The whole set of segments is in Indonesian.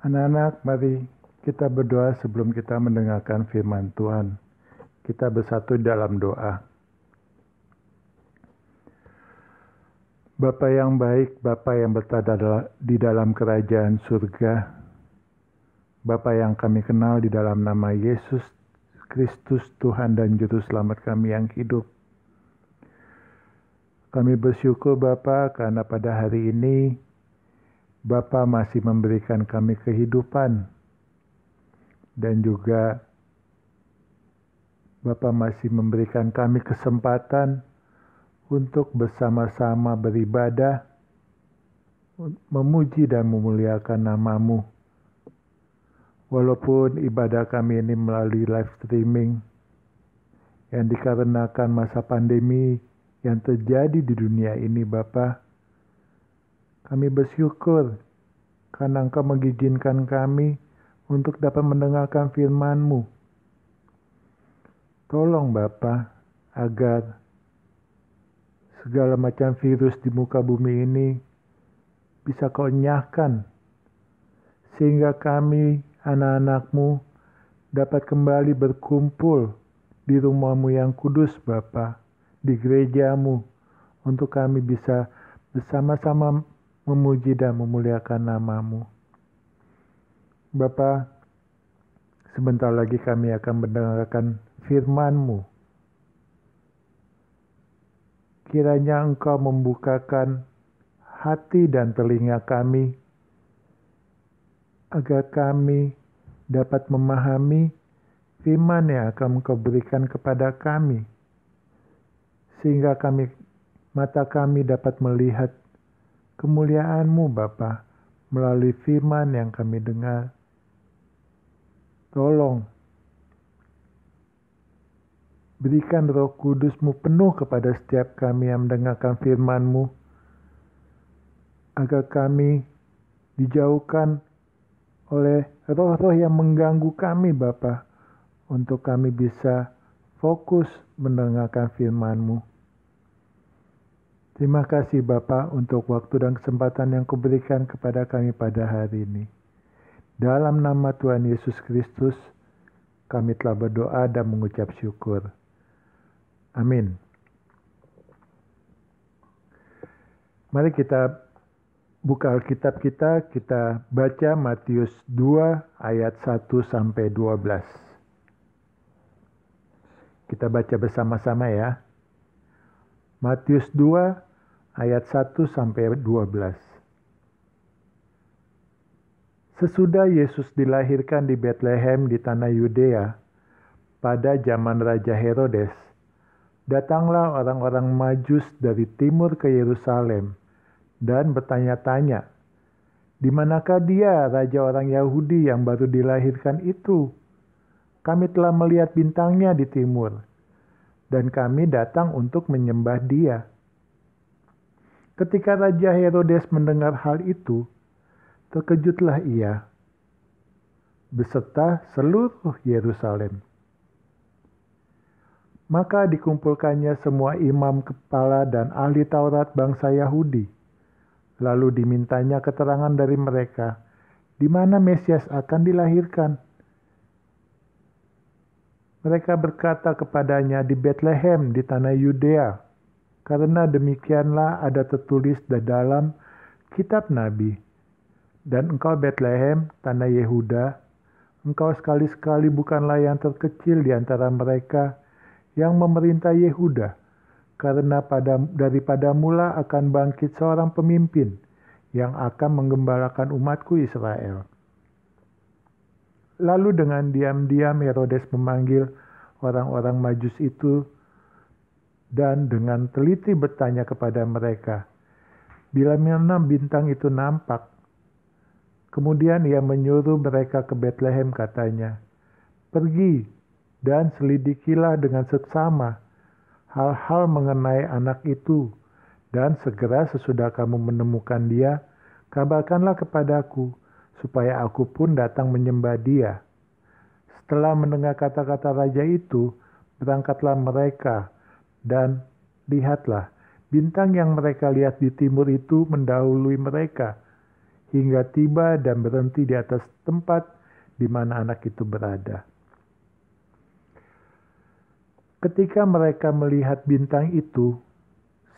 Anak-anak, mari kita berdoa sebelum kita mendengarkan firman Tuhan. Kita bersatu dalam doa. Bapa yang baik, Bapa yang berada di dalam kerajaan surga, Bapa yang kami kenal di dalam nama Yesus Kristus, Tuhan dan Juru Selamat kami yang hidup. Kami bersyukur Bapa karena pada hari ini Bapa masih memberikan kami kehidupan dan juga Bapa masih memberikan kami kesempatan untuk bersama-sama beribadah, memuji dan memuliakan nama-Mu. Walaupun ibadah kami ini melalui live streaming yang dikarenakan masa pandemi yang terjadi di dunia ini Bapa, kami bersyukur karena Engkau mengizinkan kami untuk dapat mendengarkan firman-Mu. Tolong Bapa, agar segala macam virus di muka bumi ini bisa Kau enyahkan, sehingga kami, anak-anak-Mu, dapat kembali berkumpul di rumah-Mu yang kudus Bapa, di gereja-Mu, untuk kami bisa bersama-sama memuji dan memuliakan nama-Mu. Bapa, sebentar lagi kami akan mendengarkan firman-Mu. Kiranya Engkau membukakan hati dan telinga kami, agar kami dapat memahami firman yang akan Engkau berikan kepada kami, sehingga mata kami dapat melihat kemuliaan-Mu Bapa melalui firman yang kami dengar. Tolong berikan Roh Kudus-Mu penuh kepada setiap kami yang mendengarkan firman-Mu, agar kami dijauhkan oleh roh-roh yang mengganggu kami Bapa, untuk kami bisa fokus mendengarkan firman-Mu. Terima kasih Bapa untuk waktu dan kesempatan yang Kau berikan kepada kami pada hari ini. Dalam nama Tuhan Yesus Kristus, kami telah berdoa dan mengucap syukur. Amin. Mari kita buka Alkitab kita baca Matius 2 ayat 1 sampai 12. Kita baca bersama-sama ya. Matius 2 ayat 1 sampai 12. Sesudah Yesus dilahirkan di Betlehem di tanah Yudea pada zaman Raja Herodes, datanglah orang-orang Majus dari timur ke Yerusalem dan bertanya-tanya, "Di manakah dia, raja orang Yahudi yang baru dilahirkan itu? Kami telah melihat bintangnya di timur, dan kami datang untuk menyembah dia." Ketika Raja Herodes mendengar hal itu, terkejutlah ia, beserta seluruh Yerusalem. Maka dikumpulkannya semua imam kepala dan ahli Taurat bangsa Yahudi. Lalu dimintanya keterangan dari mereka, di mana Mesias akan dilahirkan. Mereka berkata kepadanya, di Betlehem di tanah Yudea, karena demikianlah ada tertulis di dalam kitab Nabi. Dan engkau Betlehem, tanah Yehuda, engkau sekali-sekali bukanlah yang terkecil di antara mereka yang memerintah Yehuda, karena daripada mula akan bangkit seorang pemimpin yang akan menggembalakan umatku Israel. Lalu dengan diam-diam Herodes memanggil orang-orang Majus itu dan dengan teliti bertanya kepada mereka, bila mana bintang itu nampak. Kemudian ia menyuruh mereka ke Betlehem, katanya, "Pergi dan selidikilah dengan seksama hal-hal mengenai anak itu, dan segera sesudah kamu menemukan dia, kabarkanlah kepadaku, supaya aku pun datang menyembah dia." Setelah mendengar kata-kata raja itu, berangkatlah mereka, dan lihatlah, bintang yang mereka lihat di timur itu mendahului mereka, hingga tiba dan berhenti di atas tempat di mana anak itu berada. Ketika mereka melihat bintang itu,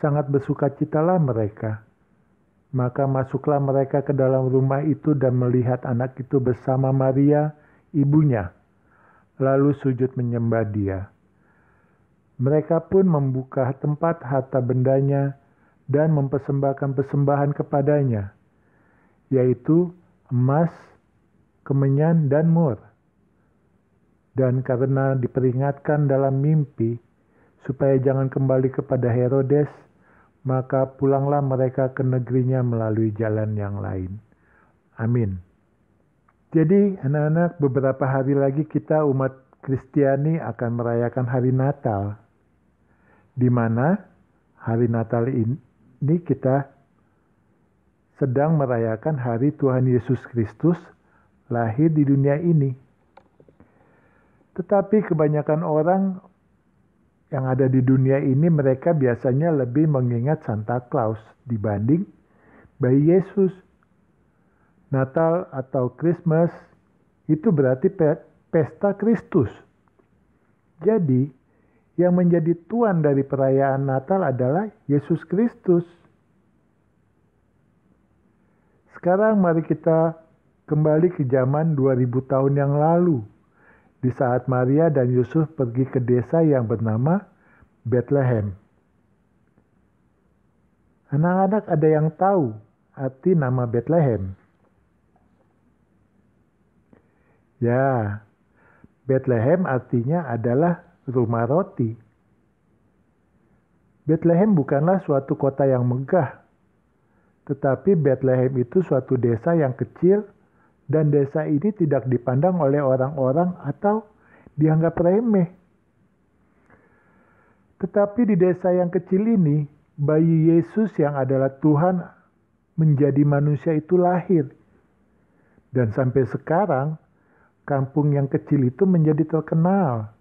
sangat bersukacitalah mereka. Maka masuklah mereka ke dalam rumah itu dan melihat anak itu bersama Maria, ibunya, lalu sujud menyembah dia. Mereka pun membuka tempat harta bendanya dan mempersembahkan persembahan kepadanya, yaitu emas, kemenyan, dan mur. Dan karena diperingatkan dalam mimpi, supaya jangan kembali kepada Herodes, maka pulanglah mereka ke negerinya melalui jalan yang lain. Amin. Jadi anak-anak, beberapa hari lagi kita umat Kristiani akan merayakan hari Natal, di mana hari Natal ini kita sedang merayakan hari Tuhan Yesus Kristus lahir di dunia ini. Tetapi kebanyakan orang yang ada di dunia ini, mereka biasanya lebih mengingat Santa Claus dibanding bayi Yesus. Natal atau Christmas itu berarti pesta Kristus. Jadi, yang menjadi tuan dari perayaan Natal adalah Yesus Kristus. Sekarang mari kita kembali ke zaman 2000 tahun yang lalu, di saat Maria dan Yusuf pergi ke desa yang bernama Bethlehem. Anak-anak, ada yang tahu arti nama Bethlehem? Ya, Bethlehem artinya adalah rumah roti. Bethlehem bukanlah suatu kota yang megah, tetapi Bethlehem itu suatu desa yang kecil, dan desa ini tidak dipandang oleh orang-orang atau dianggap remeh. Tetapi di desa yang kecil ini, bayi Yesus yang adalah Tuhan menjadi manusia itu lahir. Dan sampai sekarang, kampung yang kecil itu menjadi terkenal.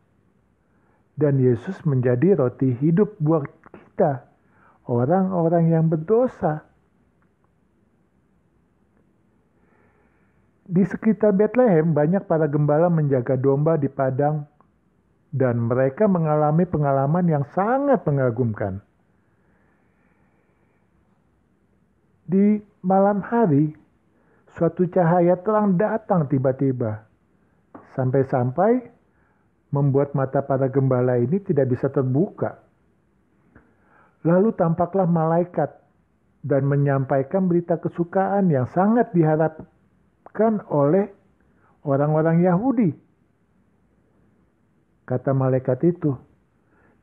Dan Yesus menjadi roti hidup buat kita, orang-orang yang berdosa. Di sekitar Bethlehem banyak para gembala menjaga domba di padang, dan mereka mengalami pengalaman yang sangat mengagumkan. Di malam hari, suatu cahaya terang datang tiba-tiba, sampai-sampai membuat mata para gembala ini tidak bisa terbuka. Lalu tampaklah malaikat dan menyampaikan berita kesukaan yang sangat diharapkan oleh orang-orang Yahudi. Kata malaikat itu,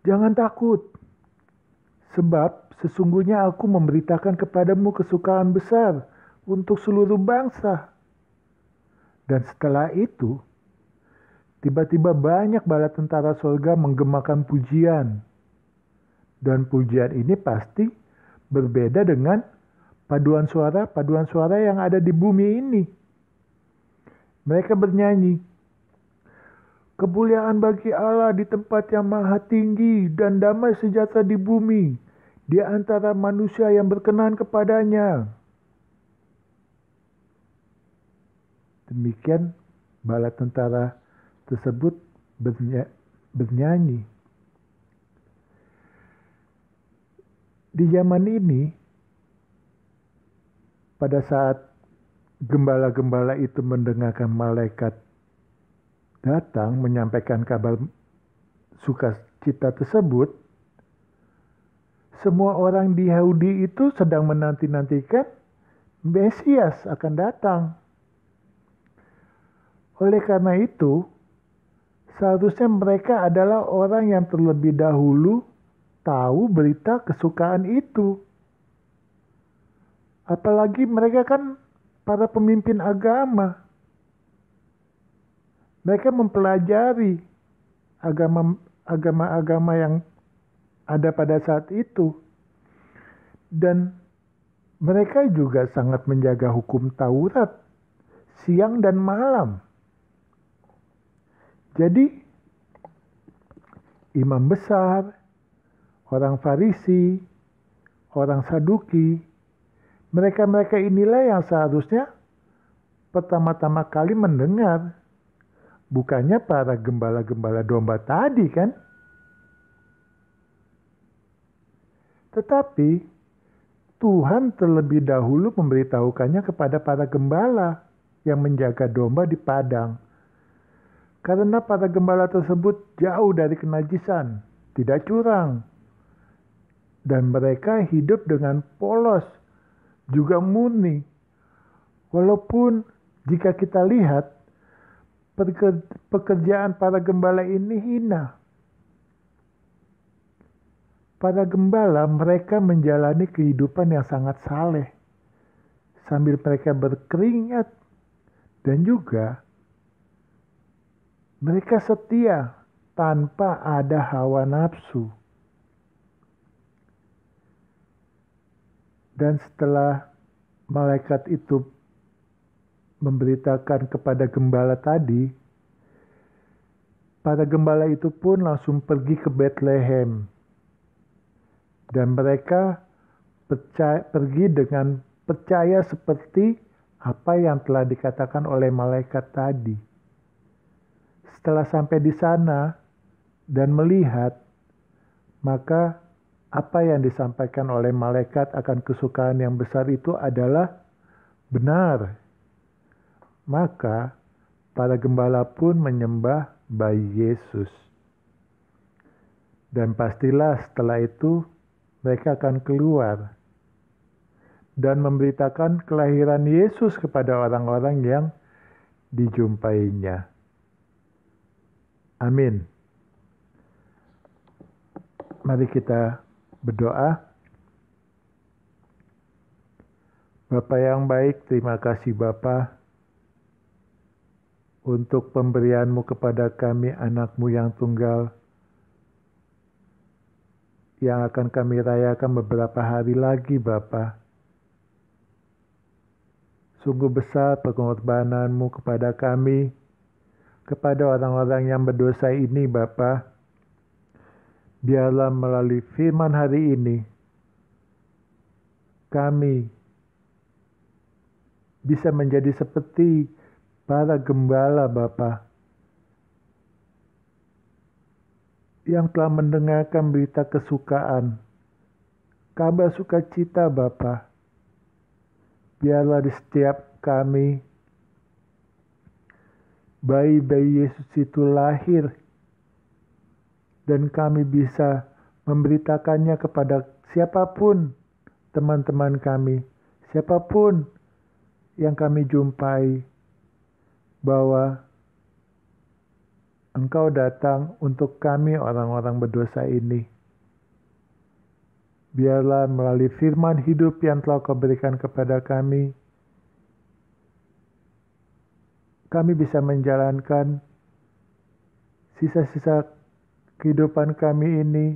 "Jangan takut, sebab sesungguhnya aku memberitakan kepadamu kesukaan besar untuk seluruh bangsa." Dan setelah itu, tiba-tiba banyak bala tentara surga menggemakan pujian. Dan pujian ini pasti berbeda dengan paduan suara yang ada di bumi ini. Mereka bernyanyi, "Kemuliaan bagi Allah di tempat yang maha tinggi dan damai sejahtera di bumi di antara manusia yang berkenan kepadanya." Demikian bala tentara tersebut bernyanyi. Di zaman ini, pada saat gembala-gembala itu mendengarkan malaikat datang menyampaikan kabar sukacita tersebut, semua orang di Yahudi itu sedang menanti-nantikan Mesias akan datang. Oleh karena itu, seharusnya mereka adalah orang yang terlebih dahulu tahu berita kesukaan itu. Apalagi mereka kan para pemimpin agama. Mereka mempelajari agama-agama yang ada pada saat itu. Dan mereka juga sangat menjaga hukum Taurat siang dan malam. Jadi, imam besar, orang Farisi, orang Saduki, Mereka-mereka inilah yang seharusnya pertama-tama kali mendengar. Bukannya para gembala-gembala domba tadi kan? Tetapi Tuhan terlebih dahulu memberitahukannya kepada para gembala yang menjaga domba di padang. Karena para gembala tersebut jauh dari kenajisan, tidak curang. Dan mereka hidup dengan polos, juga murni. Walaupun jika kita lihat, pekerjaan para gembala ini hina. Para gembala mereka menjalani kehidupan yang sangat saleh. Sambil mereka berkeringat dan juga mereka setia tanpa ada hawa nafsu. Dan setelah malaikat itu memberitakan kepada gembala tadi, para gembala itu pun langsung pergi ke Bethlehem. Dan mereka pergi dengan percaya seperti apa yang telah dikatakan oleh malaikat tadi. Setelah sampai di sana dan melihat, maka apa yang disampaikan oleh malaikat akan kesukaan yang besar itu adalah benar. Maka para gembala pun menyembah bayi Yesus. Dan pastilah setelah itu mereka akan keluar dan memberitakan kelahiran Yesus kepada orang-orang yang dijumpainya. Amin. Mari kita berdoa. Bapa yang baik, terima kasih Bapa untuk pemberian-Mu kepada kami, anak-Mu yang tunggal, yang akan kami rayakan beberapa hari lagi Bapa. Sungguh besar pengorbanan-Mu kepada kami, kepada orang-orang yang berdosa ini Bapa. Biarlah melalui firman hari ini, kami bisa menjadi seperti para gembala Bapa, yang telah mendengarkan berita kesukaan, kabar sukacita Bapa. Biarlah di setiap kami, bayi-bayi Yesus itu lahir, dan kami bisa memberitakannya kepada siapapun teman-teman kami, siapapun yang kami jumpai, bahwa Engkau datang untuk kami orang-orang berdosa ini. Biarlah melalui firman hidup yang telah Kau berikan kepada kami bisa menjalankan sisa-sisa kehidupan kami ini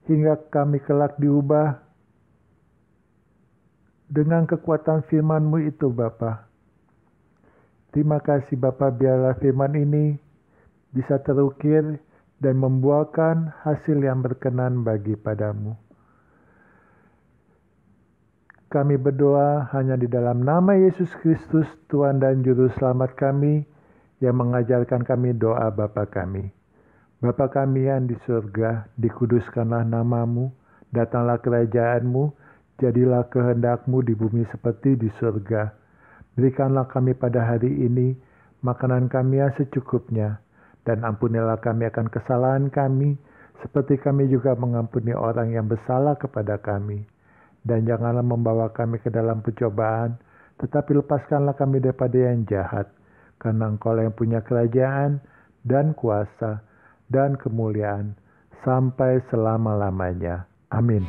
hingga kami kelak diubah dengan kekuatan firman-Mu itu Bapa. Terima kasih Bapa, biarlah firman ini bisa terukir dan membuahkan hasil yang berkenan bagi padamu. Kami berdoa hanya di dalam nama Yesus Kristus, Tuhan dan Juru Selamat kami, yang mengajarkan kami doa Bapa kami. Bapa kami yang di surga, dikuduskanlah nama-Mu, datanglah kerajaan-Mu, jadilah kehendak-Mu di bumi seperti di surga. Berikanlah kami pada hari ini makanan kami yang secukupnya, dan ampunilah kami akan kesalahan kami, seperti kami juga mengampuni orang yang bersalah kepada kami. Dan janganlah membawa kami ke dalam pencobaan, tetapi lepaskanlah kami daripada yang jahat. Karena Engkau yang punya kerajaan, dan kuasa, dan kemuliaan, sampai selama-lamanya. Amin.